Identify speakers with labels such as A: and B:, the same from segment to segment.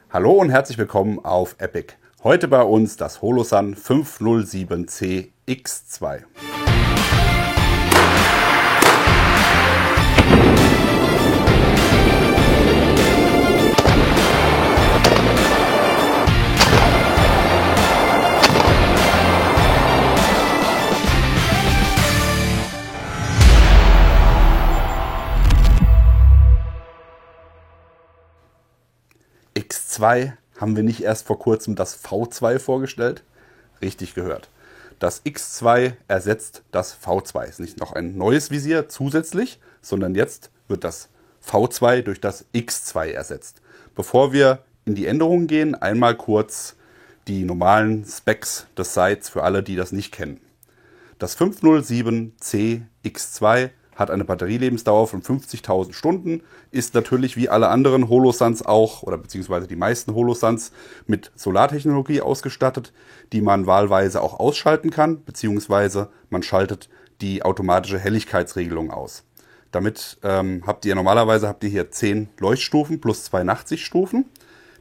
A: Hallo und herzlich willkommen auf Epic. Heute bei uns das Holosun 507C X2. X2 haben wir nicht erst vor kurzem das V2 vorgestellt? Richtig gehört. Das X2 ersetzt das V2. Es ist nicht noch ein neues Visier zusätzlich, sondern jetzt wird das V2 durch das X2 ersetzt. Bevor wir in die Änderungen gehen, einmal kurz die normalen Specs des Sights für alle, die das nicht kennen. Das 507C X2 hat eine Batterielebensdauer von 50.000 Stunden, ist natürlich wie alle anderen Holosuns auch, oder beziehungsweise die meisten Holosuns, mit Solartechnologie ausgestattet, die man wahlweise auch ausschalten kann, beziehungsweise man schaltet die automatische Helligkeitsregelung aus. Damit habt ihr hier 10 Leuchtstufen plus 2 Nachtsichtstufen,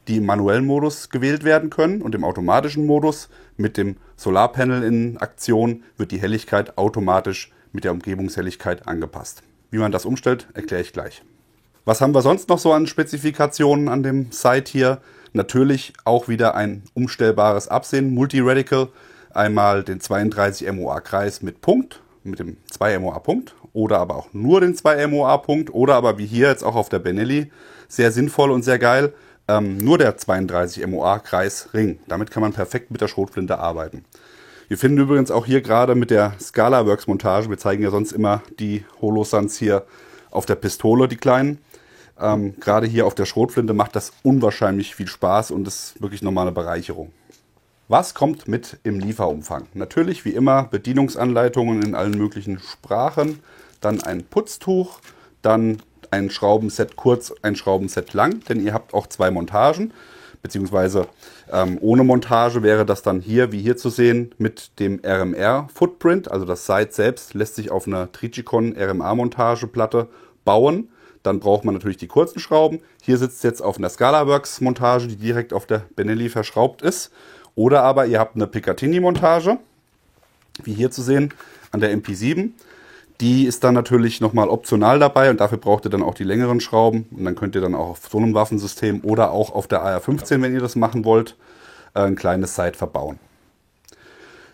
A: die im manuellen Modus gewählt werden können, und im automatischen Modus mit dem Solarpanel in Aktion wird die Helligkeit automatisch mit der Umgebungshelligkeit angepasst. Wie man das umstellt, erkläre ich gleich. Was haben wir sonst noch so an Spezifikationen an dem Sight hier? Natürlich auch wieder ein umstellbares Absehen, Multi-Radical. Einmal den 32 MOA-Kreis mit Punkt, mit dem 2 MOA-Punkt, oder aber auch nur den 2 MOA-Punkt, oder aber wie hier jetzt auch auf der Benelli, sehr sinnvoll und sehr geil, nur der 32 MOA-Kreis Ring. Damit kann man perfekt mit der Schrotflinte arbeiten. Wir finden übrigens auch hier gerade mit der Scalaworks Montage, wir zeigen ja sonst immer die Holosuns hier auf der Pistole, die kleinen. Gerade hier auf der Schrotflinte macht das unwahrscheinlich viel Spaß und ist wirklich nochmal eine Bereicherung. Was kommt mit im Lieferumfang? Natürlich wie immer Bedienungsanleitungen in allen möglichen Sprachen, dann ein Putztuch, dann ein Schraubenset kurz, ein Schraubenset lang, denn ihr habt auch 2 Montagen. Beziehungsweise ohne Montage wäre das dann hier, wie hier zu sehen, mit dem RMR-Footprint. Also das Sight selbst lässt sich auf einer Trijicon RMA-Montageplatte bauen. Dann braucht man natürlich die kurzen Schrauben. Hier sitzt jetzt auf einer Scalaworks-Montage, die direkt auf der Benelli verschraubt ist. Oder aber ihr habt eine Picatinny-Montage, wie hier zu sehen, an der MP7. Die ist dann natürlich nochmal optional dabei und dafür braucht ihr dann auch die längeren Schrauben. Und dann könnt ihr dann auch auf so einem Waffensystem oder auch auf der AR-15, wenn ihr das machen wollt, ein kleines Sight verbauen.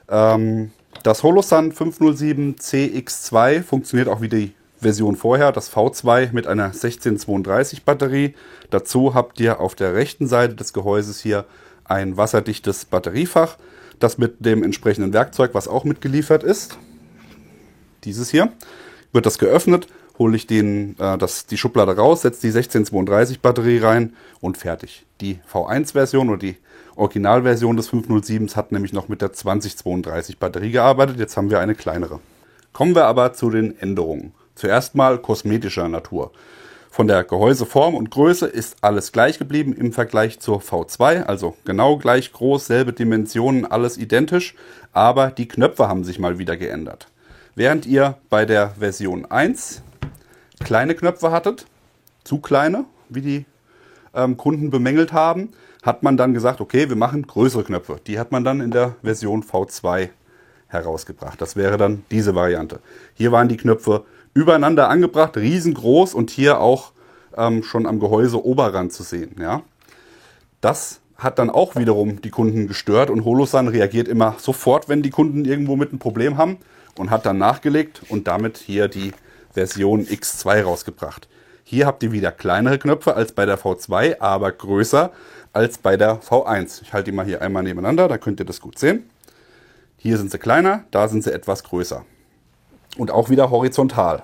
A: Das Holosun 507CX2 funktioniert auch wie die Version vorher, das V2 mit einer 1632 Batterie. Dazu habt ihr auf der rechten Seite des Gehäuses hier ein wasserdichtes Batteriefach, das mit dem entsprechenden Werkzeug, was auch mitgeliefert ist, dieses hier, wird das geöffnet, hole ich die Schublade raus, setze die 1632 Batterie rein und fertig. Die V1-Version oder die Originalversion des 507s hat nämlich noch mit der 2032 Batterie gearbeitet, jetzt haben wir eine kleinere. Kommen wir aber zu den Änderungen. Zuerst mal kosmetischer Natur. Von der Gehäuseform und Größe ist alles gleich geblieben im Vergleich zur V2, also genau gleich groß, selbe Dimensionen, alles identisch, aber die Knöpfe haben sich mal wieder geändert. Während ihr bei der Version 1 kleine Knöpfe hattet, zu kleine, wie die Kunden bemängelt haben, hat man dann gesagt, okay, wir machen größere Knöpfe. Die hat man dann in der Version V2 herausgebracht. Das wäre dann diese Variante. Hier waren die Knöpfe übereinander angebracht, riesengroß und hier auch schon am Gehäuse Oberrand zu sehen. Ja? Das hat dann auch wiederum die Kunden gestört und Holosun reagiert immer sofort, wenn die Kunden irgendwo mit einem Problem haben, und hat dann nachgelegt und damit hier die Version X2 rausgebracht. Hier habt ihr wieder kleinere Knöpfe als bei der V2, aber größer als bei der V1. Ich halte die mal hier einmal nebeneinander, da könnt ihr das gut sehen. Hier sind sie kleiner, da sind sie etwas größer. Und auch wieder horizontal.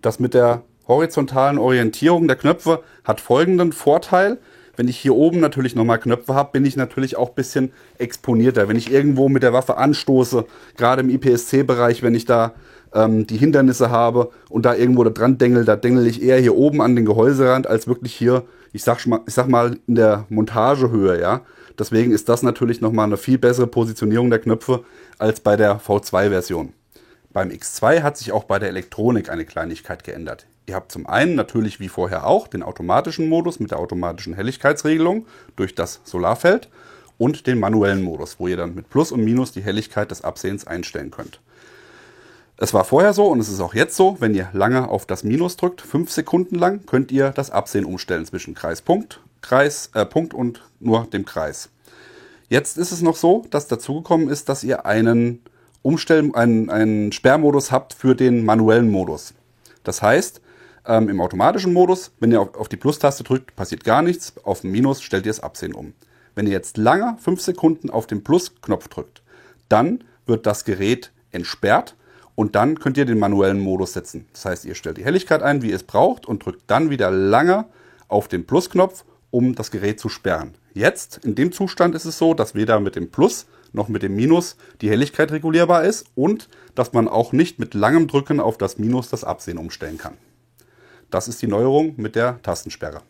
A: Das mit der horizontalen Orientierung der Knöpfe hat folgenden Vorteil. Wenn ich hier oben natürlich nochmal Knöpfe habe, bin ich natürlich auch ein bisschen exponierter. Wenn ich irgendwo mit der Waffe anstoße, gerade im IPSC-Bereich, wenn ich da die Hindernisse habe und da irgendwo da dran dengel, da dengel ich eher hier oben an den Gehäuserand, als wirklich hier, ich sag mal in der Montagehöhe. Ja? Deswegen ist das natürlich nochmal eine viel bessere Positionierung der Knöpfe als bei der V2-Version. Beim X2 hat sich auch bei der Elektronik eine Kleinigkeit geändert. Ihr habt zum einen natürlich wie vorher auch den automatischen Modus mit der automatischen Helligkeitsregelung durch das Solarfeld und den manuellen Modus, wo ihr dann mit Plus und Minus die Helligkeit des Absehens einstellen könnt. Es war vorher so und es ist auch jetzt so, wenn ihr lange auf das Minus drückt, 5 Sekunden lang, könnt ihr das Absehen umstellen zwischen Punkt und nur dem Kreis. Jetzt ist es noch so, dass dazugekommen ist, dass ihr einen Sperrmodus habt für den manuellen Modus. Das heißt, im automatischen Modus, wenn ihr auf die Plus-Taste drückt, passiert gar nichts. Auf dem Minus stellt ihr das Absehen um. Wenn ihr jetzt lange 5 Sekunden auf den Plus-Knopf drückt, dann wird das Gerät entsperrt und dann könnt ihr den manuellen Modus setzen. Das heißt, ihr stellt die Helligkeit ein, wie ihr es braucht und drückt dann wieder lange auf den Plus-Knopf, um das Gerät zu sperren. Jetzt, in dem Zustand ist es so, dass weder mit dem Plus noch mit dem Minus die Helligkeit regulierbar ist und dass man auch nicht mit langem Drücken auf das Minus das Absehen umstellen kann. Das ist die Neuerung mit der Tastensperre.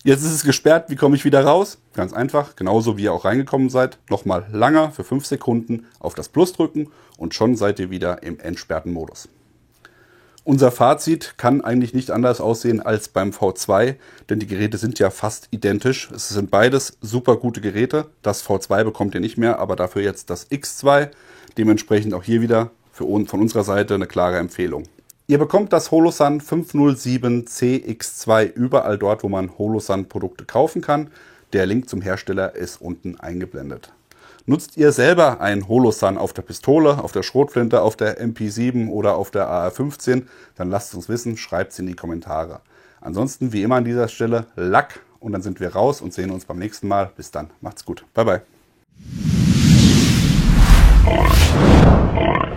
A: Jetzt ist es gesperrt, wie komme ich wieder raus? Ganz einfach, genauso wie ihr auch reingekommen seid. Nochmal lange für 5 Sekunden auf das Plus drücken und schon seid ihr wieder im entsperrten Modus. Unser Fazit kann eigentlich nicht anders aussehen als beim V2, denn die Geräte sind ja fast identisch. Es sind beides super gute Geräte. Das V2 bekommt ihr nicht mehr, aber dafür jetzt das X2. Dementsprechend auch hier wieder von unserer Seite eine klare Empfehlung. Ihr bekommt das Holosun 507 CX2 überall dort, wo man Holosun-Produkte kaufen kann. Der Link zum Hersteller ist unten eingeblendet. Nutzt ihr selber ein Holosun auf der Pistole, auf der Schrotflinte, auf der MP7 oder auf der AR-15, dann lasst es uns wissen, schreibt es in die Kommentare. Ansonsten, wie immer an dieser Stelle, Lack und dann sind wir raus und sehen uns beim nächsten Mal. Bis dann, macht's gut. Bye, bye.